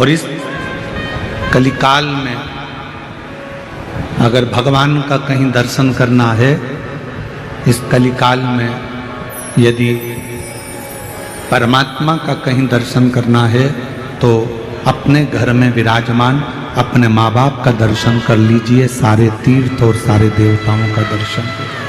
और इस कलिकाल में अगर भगवान का कहीं दर्शन करना है, इस कलिकाल में यदि परमात्मा का कहीं दर्शन करना है तो अपने घर में विराजमान अपने माँ बाप का दर्शन कर लीजिए, सारे तीर्थ और सारे देवताओं का दर्शन कीजिए।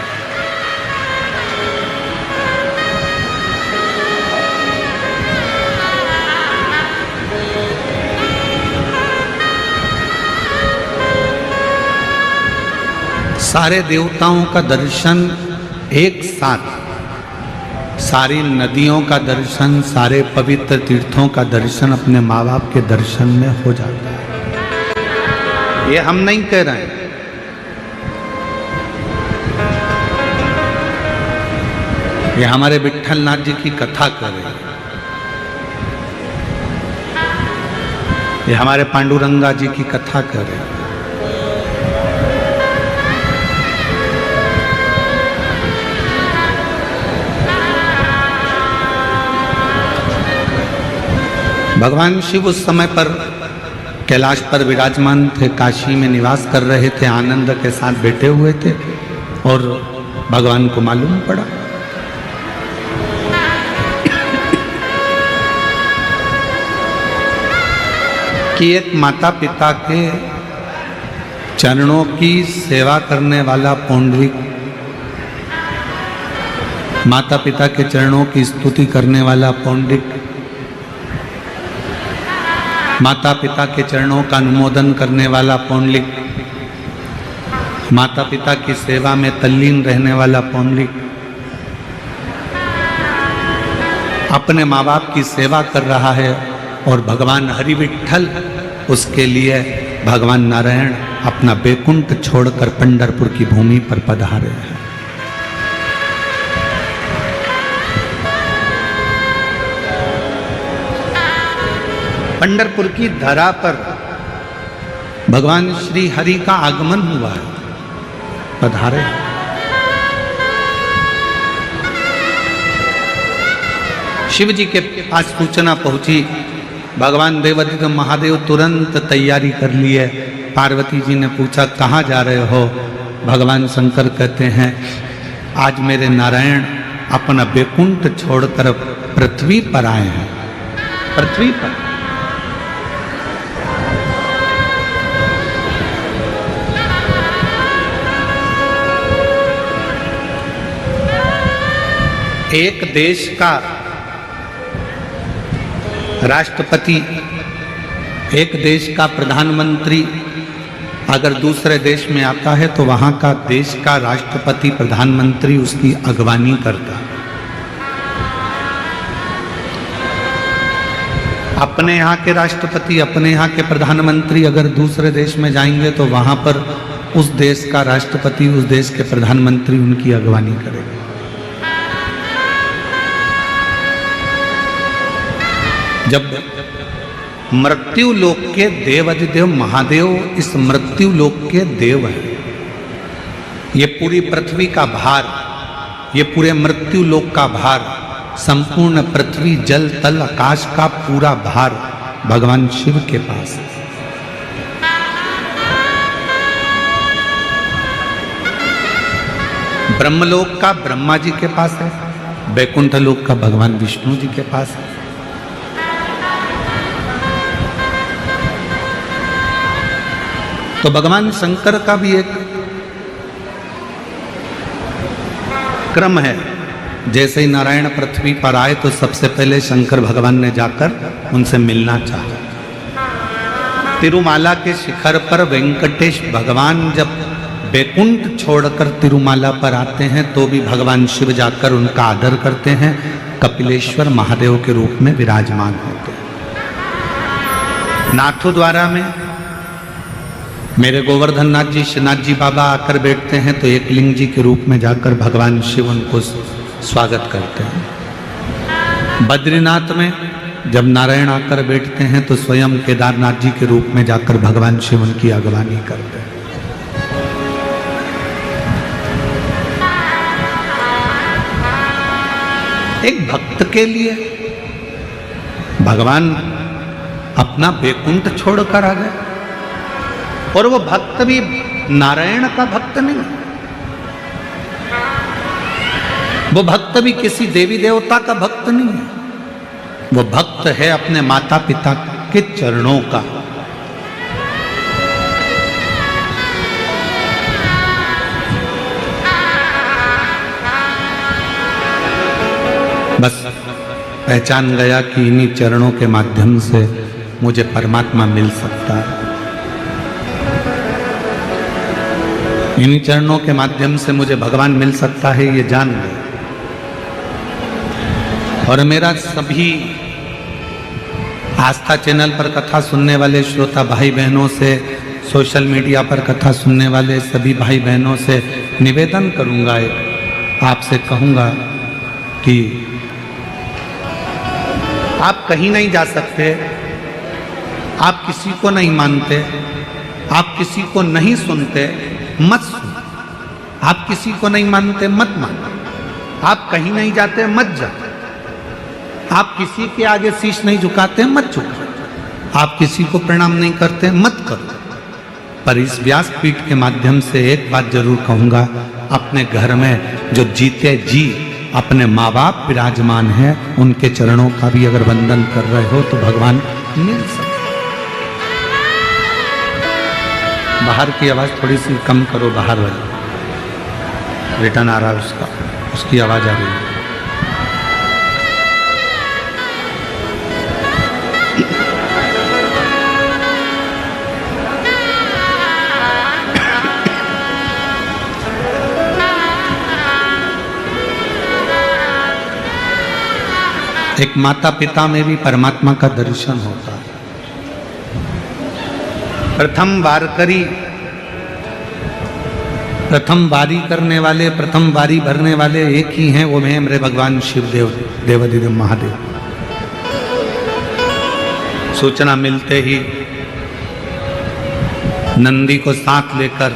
सारे देवताओं का दर्शन एक साथ, सारी नदियों का दर्शन, सारे पवित्र तीर्थों का दर्शन अपने माँ बाप के दर्शन में हो जाता है। ये हम नहीं कह रहे हैं, ये हमारे विट्ठलनाथ जी की कथा कर रहे हैं, ये हमारे पांडुरंगा जी की कथा कर रहे हैं। भगवान शिव उस समय पर कैलाश पर विराजमान थे, काशी में निवास कर रहे थे, आनंद के साथ बैठे हुए थे और भगवान को मालूम पड़ा कि एक माता पिता के चरणों की सेवा करने वाला पौंडरिक, माता पिता के चरणों की स्तुति करने वाला पौंडरिक, माता पिता के चरणों का अनुमोदन करने वाला पौंडरिक, माता पिता की सेवा में तल्लीन रहने वाला पौंडरिक अपने माँ बाप की सेवा कर रहा है और भगवान हरि विट्ठल उसके लिए भगवान नारायण अपना बैकुंठ छोड़कर पंढरपुर की भूमि पर पधारे हैं। पंढरपुर की धरा पर भगवान श्री हरि का आगमन हुआ है, पधारे। शिव जी के पास सूचना पहुंची, भगवान देवादिदेव महादेव तुरंत तैयारी कर लिए। पार्वती जी ने पूछा कहाँ जा रहे हो? भगवान शंकर कहते हैं आज मेरे नारायण अपना बैकुंठ छोड़कर पृथ्वी पर आए हैं, पृथ्वी पर। एक देश का राष्ट्रपति, एक देश का प्रधानमंत्री अगर दूसरे देश में आता है तो वहाँ का देश का राष्ट्रपति प्रधानमंत्री उसकी अगवानी करता है। अपने यहाँ के राष्ट्रपति, अपने यहाँ के प्रधानमंत्री अगर दूसरे देश में जाएंगे तो वहाँ पर उस देश का राष्ट्रपति, उस देश के प्रधानमंत्री उनकी अगवानी करेगा। जब मृत्यु लोक के देवादिदेव महादेव इस मृत्यु लोक के देव हैं, ये पूरी पृथ्वी का भार, ये पूरे मृत्यु लोक का भार, संपूर्ण पृथ्वी जल तल आकाश का पूरा भार भगवान शिव के पास है। ब्रह्मलोक का ब्रह्मा जी के पास है, बैकुंठ लोक का भगवान विष्णु जी के पास है। तो भगवान शंकर का भी एक क्रम है। जैसे ही नारायण पृथ्वी पर आए तो सबसे पहले शंकर भगवान ने जाकर उनसे मिलना चाहा। तिरुमाला के शिखर पर वेंकटेश भगवान जब बैकुंठ छोड़कर तिरुमाला पर आते हैं तो भी भगवान शिव जाकर उनका आदर करते हैं, कपिलेश्वर महादेव के रूप में विराजमान होते हैं। नाथू द्वारा में मेरे गोवर्धन नाथ जी, श्रीनाथ जी बाबा आकर बैठते हैं तो एक लिंग जी के रूप में जाकर भगवान शिव उनको स्वागत करते हैं। बद्रीनाथ में जब नारायण आकर बैठते हैं तो स्वयं केदारनाथ जी के रूप में जाकर भगवान शिव उनकी अगवानी करते हैं। एक भक्त के लिए भगवान अपना वैकुंठ छोड़कर आ गए। और वो भक्त भी नारायण का भक्त नहीं, वो भक्त भी किसी देवी देवता का भक्त नहीं है, वो भक्त है अपने माता पिता के चरणों का। बस पहचान गया कि इन्हीं चरणों के माध्यम से मुझे परमात्मा मिल सकता है, इन्हीं चरणों के माध्यम से मुझे भगवान मिल सकता है, ये जान गया। और मेरा सभी आस्था चैनल पर कथा सुनने वाले श्रोता भाई बहनों से, सोशल मीडिया पर कथा सुनने वाले सभी भाई बहनों से निवेदन करूंगा, आपसे कहूंगा कि आप कहीं नहीं जा सकते, आप किसी को नहीं मानते, आप किसी को नहीं सुनते, मत सुनो। आप किसी को नहीं मानते, मत मानो। आप कहीं नहीं जाते, मत जाओ। आप किसी के आगे शीश नहीं झुकाते, मत झुकाओ। आप किसी को प्रणाम नहीं करते, मत करो। पर इस व्यासपीठ के माध्यम से एक बात जरूर कहूंगा, अपने घर में जो जीते जी अपने माँ बाप विराजमान हैं, उनके चरणों का भी अगर वंदन कर रहे हो तो भगवान मिल सकते। बाहर की आवाज थोड़ी सी कम करो, बाहर वाली रिटर्न आ रहा है उसका, उसकी आवाज आ रही है। एक माता पिता में भी परमात्मा का दर्शन होता है। प्रथम वारकरी, प्रथम वारी करने वाले, प्रथम वारी भरने वाले एक ही हैं, वो हैं मेरे भगवान शिवदेव, देवाधिदेव महादेव। सूचना मिलते ही नंदी को साथ लेकर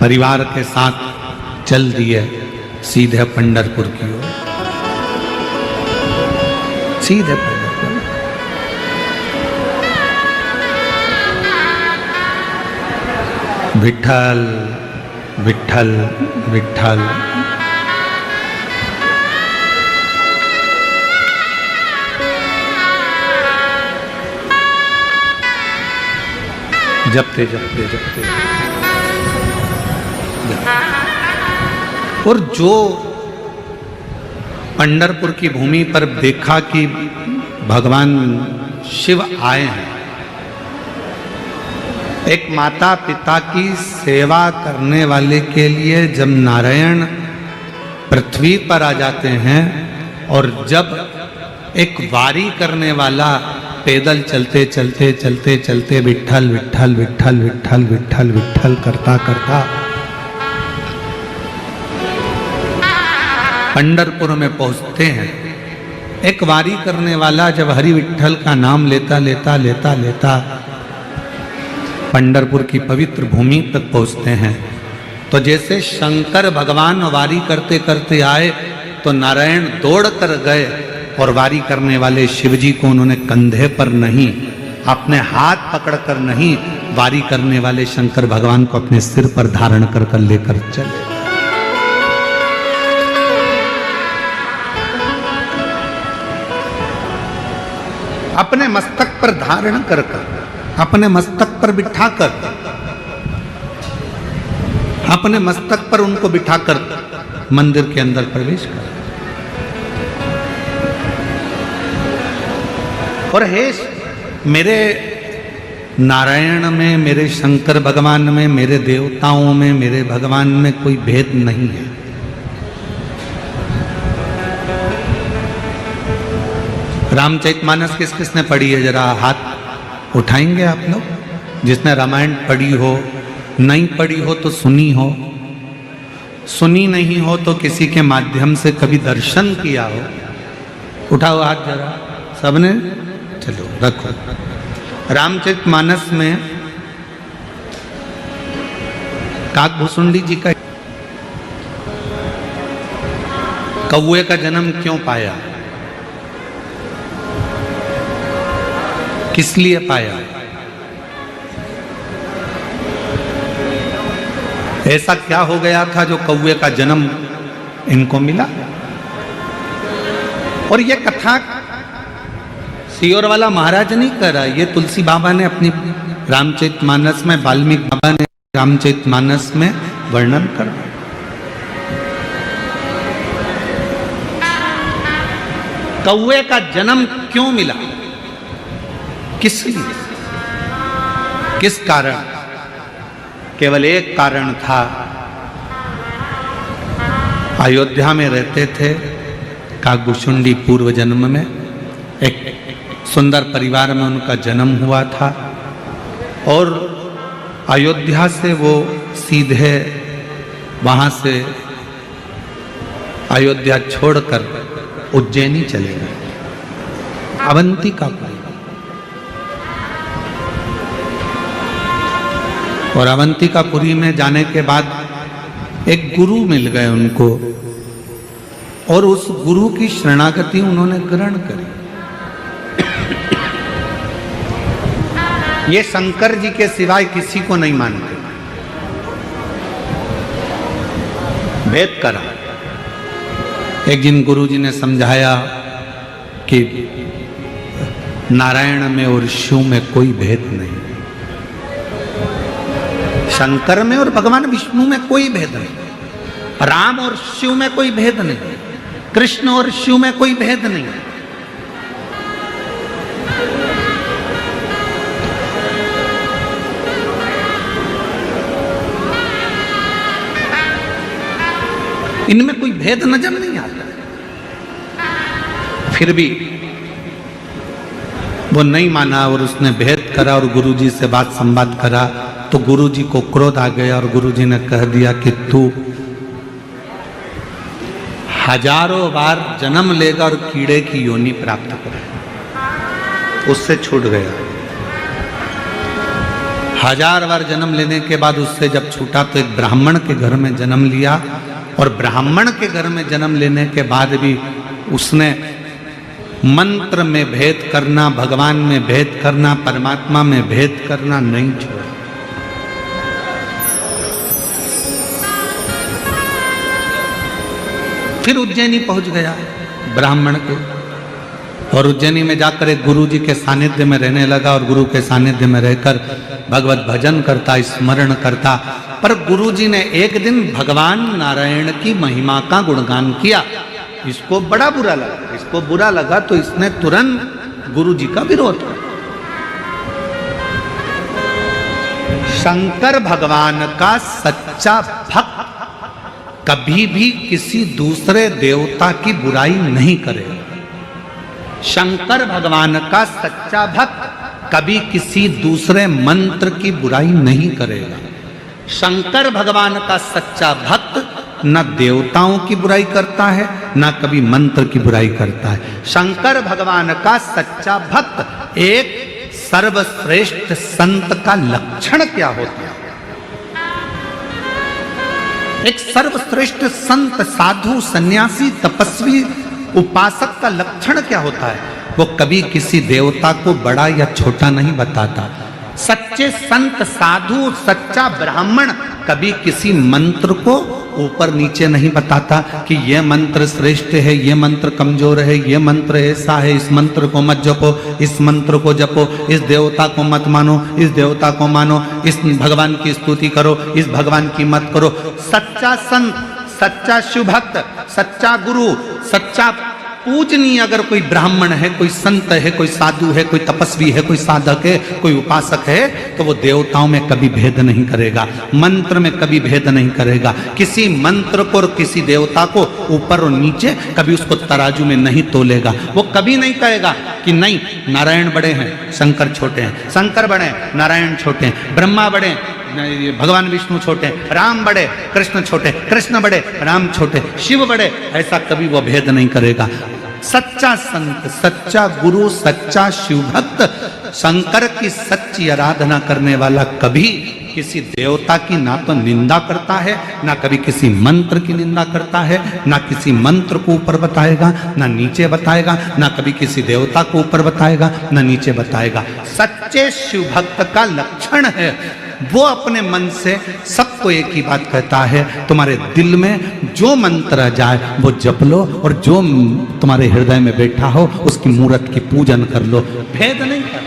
परिवार के साथ चल दिए सीधे पंढरपुर की ओर, सीधे पंढरपुर। विठल विठल विठल, जपते जपते जपते। और जो पंढरपुर की भूमि पर देखा कि भगवान शिव आए हैं, एक माता पिता की सेवा करने वाले के लिए जब नारायण पृथ्वी पर आ जाते हैं, और जब एक वारी करने वाला पैदल चलते चलते चलते चलते विठल विठल विठल विठल विठल विठल करता करता पंढरपुर में पहुंचते हैं, एक वारी करने वाला जब हरि विठल का नाम लेता लेता लेता लेता पंढरपुर की पवित्र भूमि तक पहुंचते हैं, तो जैसे शंकर भगवान वारी करते करते आए तो नारायण दौड़ कर गए और वारी करने वाले शिवजी को उन्होंने कंधे पर नहीं, अपने हाथ पकड़कर नहीं, वारी करने वाले शंकर भगवान को अपने सिर पर धारण कर कर लेकर चले। अपने मस्तक पर धारण कर कर, अपने मस्तक पर बिठाकर, अपने मस्तक पर उनको बिठाकर मंदिर के अंदर प्रवेश कर। और हे मेरे नारायण में, मेरे शंकर भगवान में, मेरे देवताओं में, मेरे भगवान में कोई भेद नहीं है। रामचरितमानस किस किसने पढ़ी है, जरा हाथ उठाएंगे आप लोग? जिसने रामायण पढ़ी हो, नहीं पढ़ी हो तो सुनी हो, सुनी नहीं हो तो किसी के माध्यम से कभी दर्शन किया हो, उठाओ हाथ जरा सबने। चलो रखो। रामचरितमानस में काकभूसुंडी जी का कौए का जन्म क्यों पाया? किस लिए पाया? ऐसा क्या हो गया था जो कौवे का जन्म इनको मिला? और ये कथा सियोर वाला महाराज नहीं कर रहा, ये तुलसी बाबा ने अपनी रामचरितमानस में, वाल्मीकि बाबा ने रामचरितमानस में वर्णन कर। कौवे का जन्म क्यों मिला, किस लिए, किस कारण? केवल एक कारण था। अयोध्या में रहते थे काकभूषुंडी, पूर्व जन्म में एक सुंदर परिवार में उनका जन्म हुआ था और अयोध्या से वो सीधे वहाँ से अयोध्या छोड़कर उज्जैनी चले गए, अवंतिकापुरी। और अवंतिकापुरी में जाने के बाद एक गुरु मिल गए उनको और उस गुरु की शरणागति उन्होंने ग्रहण करी। ये शंकर जी के सिवाय किसी को नहीं मानते, भेद करा। एक दिन गुरु जी ने समझाया कि नारायण में और शिव में कोई भेद नहीं, शंकर में और भगवान विष्णु में कोई भेद नहीं, राम और शिव में कोई भेद नहीं, कृष्ण और शिव में कोई भेद नहीं। इनमें कोई भेद नजर नहीं आता। फिर भी वो नहीं माना और उसने भेद करा और गुरुजी से बात संवाद करा तो गुरुजी को क्रोध आ गया और गुरुजी ने कह दिया कि तू हजारों बार जन्म लेगा और कीड़े की योनि प्राप्त करेगा। उससे छूट गया। 1000 बार जन्म लेने के बाद उससे जब छूटा तो एक ब्राह्मण के घर में जन्म लिया और ब्राह्मण के घर में जन्म लेने के बाद भी उसने मंत्र में भेद करना, भगवान में भेद करना, परमात्मा में भेद करना नहीं छोड़ा। फिर उज्जैनी पहुंच गया ब्राह्मण के और उज्जैनी में जाकर एक गुरु जी के सानिध्य में रहने लगा और गुरु के सानिध्य में रहकर भगवत भजन करता, स्मरण करता। पर गुरु जी ने एक दिन भगवान नारायण की महिमा का गुणगान किया। इसको बड़ा बुरा लगा। इसको बुरा लगा तो इसने तुरंत गुरु जी का विरोध किया। शंकर भगवान का सच्चा भक्त कभी भी किसी दूसरे देवता की बुराई नहीं करेगा। शंकर भगवान का सच्चा भक्त कभी किसी दूसरे मंत्र की बुराई नहीं करेगा। शंकर भगवान का सच्चा भक्त न देवताओं की बुराई करता है, न कभी मंत्र की बुराई करता है। शंकर भगवान का सच्चा भक्त एक सर्वश्रेष्ठ संत का लक्षण क्या होता है? एक सर्वश्रेष्ठ संत, साधु, सन्यासी, तपस्वी, उपासक का लक्षण क्या होता है? वो कभी किसी देवता को बड़ा या छोटा नहीं बताता। सच्चे संत, साधु, सच्चा ब्राह्मण कभी किसी मंत्र को ऊपर नीचे नहीं बताता कि यह मंत्र श्रेष्ठ है, यह मंत्र कमजोर है, यह मंत्र ऐसा है, इस मंत्र को मत जपो, इस मंत्र को जपो, इस देवता को मत मानो, इस देवता को मानो, इस भगवान की स्तुति करो, इस भगवान की मत करो। सच्चा संत, सच्चा शिव भक्त, सच्चा गुरु, सच्चा पूजनीय अगर कोई ब्राह्मण है, कोई संत है, कोई साधु है, कोई तपस्वी है, कोई साधक है, कोई उपासक है, तो वो देवताओं में कभी भेद नहीं करेगा, मंत्र में कभी भेद नहीं करेगा। किसी मंत्र को और किसी देवता को ऊपर और नीचे कभी उसको तराजू में नहीं तोलेगा। वो कभी नहीं कहेगा कि नहीं नारायण बड़े हैं, शंकर छोटे हैं, शंकर बड़े हैं, नारायण छोटे हैं, ब्रह्मा बड़े, भगवान विष्णु छोटे, राम बड़े, कृष्ण छोटे, कृष्ण बड़े, राम छोटे, शिव बड़े। ऐसा कभी वो भेद नहीं करेगा। सच्चा संत, सच्चा गुरु, सच्चा शिव भक्त, शंकर की सच्ची आराधना करने वाला कभी किसी देवता की ना तो निंदा करता है, ना कभी किसी मंत्र की निंदा करता है, ना किसी मंत्र को ऊपर बताएगा, ना नीचे बताएगा, ना कभी किसी देवता को ऊपर बताएगा, ना नीचे बताएगा। सच्चे शिव भक्त का लक्षण है वो अपने मन से सबको एक ही बात कहता है, तुम्हारे दिल में जो मंत्र आ जाए वो जप लो, और जो तुम्हारे हृदय में बैठा हो उसकी मूर्त की पूजन कर लो। भेद नहीं कर।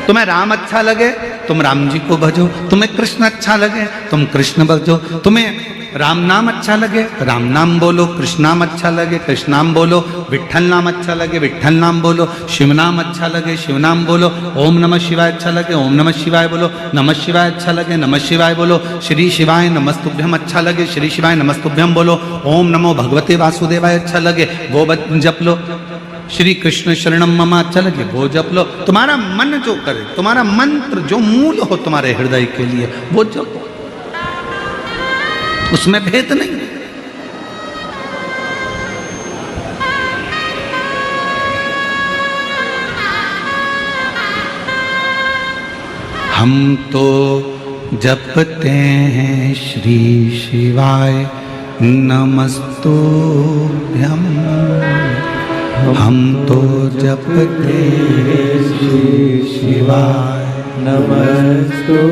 तुम्हें राम अच्छा लगे तुम राम जी को भजो, तुम्हें कृष्ण अच्छा लगे तुम कृष्ण भजो, तुम्हें राम नाम अच्छा लगे राम नाम बोलो, कृष्ण नाम अच्छा लगे कृष्ण नाम बोलो, विठ्ठल नाम अच्छा लगे विठ्ठल नाम बोलो, शिव नाम अच्छा लगे शिव नाम बोलो, ओम नमः शिवाय अच्छा लगे ओम नमः शिवाय बोलो, नमः शिवाय अच्छा लगे नमः शिवाय बोलो, श्री शिवाय नमस्तुभ्यम अच्छा लगे श्री शिवाय नमस्तुभ्यम बोलो, ओम नमो भगवते वासुदेवाय अच्छा लगे वो जप लो, श्री कृष्ण शरणम मम अच्छा लगे वो जप लो। तुम्हारा मन जो करे, तुम्हारा मंत्र जो मूल हो तुम्हारे हृदय के लिए वो जपो, उसमें भेद नहीं। हम तो जपते हैं श्री शिवाय नमस्तुभ्यम, हम तो जपते हैं श्री शिवाय नमस्तुभ्यम,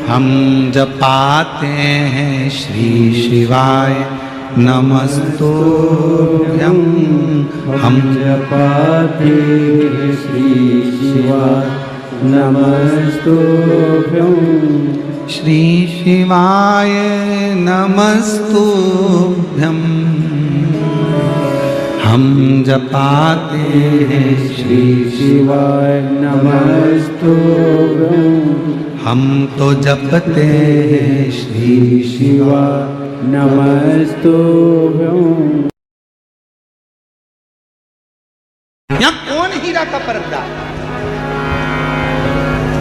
हम जपाते हैं श्री शिवाय नमस्तुभ्यम, हम जपाते हैं श्री शिवाय नमस्तुभ्यम, श्री शिवाय नमस्तुभ्यम, हम जपाते हैं श्री शिवाय नमस्तुभ्यम, हम तो जपते हैं श्री शिवाय नमस्तुभ्यम। यहाँ कौन हीरा का परखदार?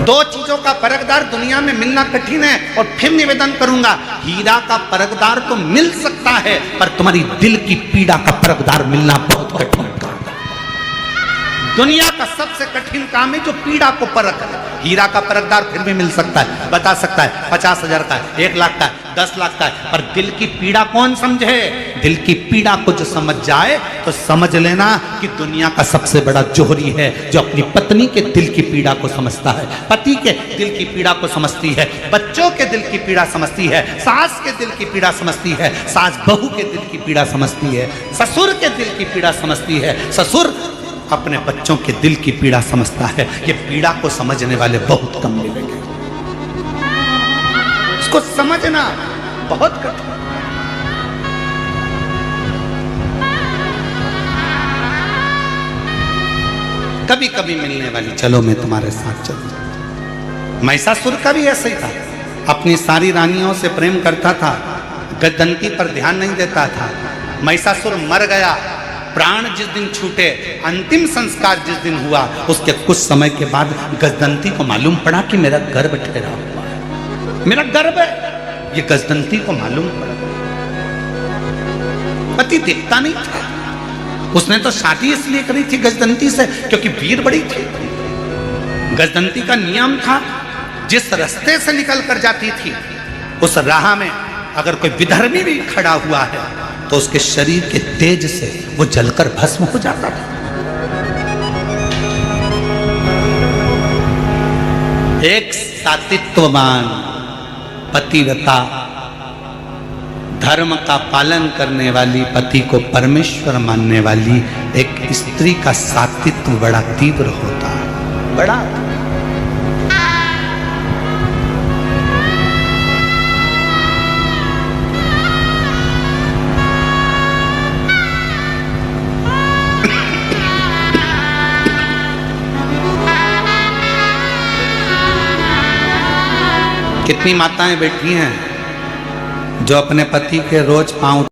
दो चीजों का परखदार दुनिया में मिलना कठिन है, और फिर निवेदन करूंगा, हीरा का परखदार तो मिल सकता है पर तुम्हारी दिल की पीड़ा का परखदार मिलना बहुत कठिन काम है। दुनिया का सबसे कठिन काम है जो पीड़ा को परख है। हीरा का परखदार फिर भी मिल सकता है, बता सकता है 50,000 का है, 1 लाख का है, 10 लाख का है, पर दिल की पीड़ा कौन समझे? दिल की पीड़ा को जो समझ जाए तो समझ लेना कि दुनिया का सबसे बड़ा जोहरी है जो अपनी पत्नी के दिल की पीड़ा को समझता है, पति के दिल की पीड़ा को समझती है, बच्चों के दिल की पीड़ा समझती है, सास के दिल की पीड़ा समझती है, सास बहू के दिल की पीड़ा समझती है, ससुर के दिल की पीड़ा समझती है, ससुर अपने बच्चों के दिल की पीड़ा समझता है। ये पीड़ा को समझने वाले बहुत कम मिलेंगे, इसको समझना बहुत कठिन। कभी कभी मिलने वाली, चलो मैं तुम्हारे साथ चलूं। महिषासुर का भी ऐसा ही था, अपनी सारी रानियों से प्रेम करता था, गजदंती पर ध्यान नहीं देता था। महिषासुर मर गया, प्राण जिस दिन छूटे, अंतिम संस्कार जिस दिन हुआ, उसके कुछ समय के बाद गजदंती को मालूम पड़ा कि मेरा गर्भ ठहरा हुआ है, मेरा गर्भ है, ये गजदंती को मालूम पड़ा। पति दिखता नहीं था, उसने तो शादी इसलिए करी थी गजदंती से क्योंकि वीर बड़ी थी। गजदंती का नियम था, जिस रास्ते से निकल कर जाती थी उस राह में अगर कोई विधर्मी भी खड़ा हुआ है तो उसके शरीर के तेज से वो जलकर भस्म हो जाता था। एक सातित्ववान पतिव्रता, धर्म का पालन करने वाली, पति को परमेश्वर मानने वाली एक स्त्री का सातित्व बड़ा तीव्र होता है, बड़ा। कितनी माताएं बैठी हैं जो अपने पति के रोज पांव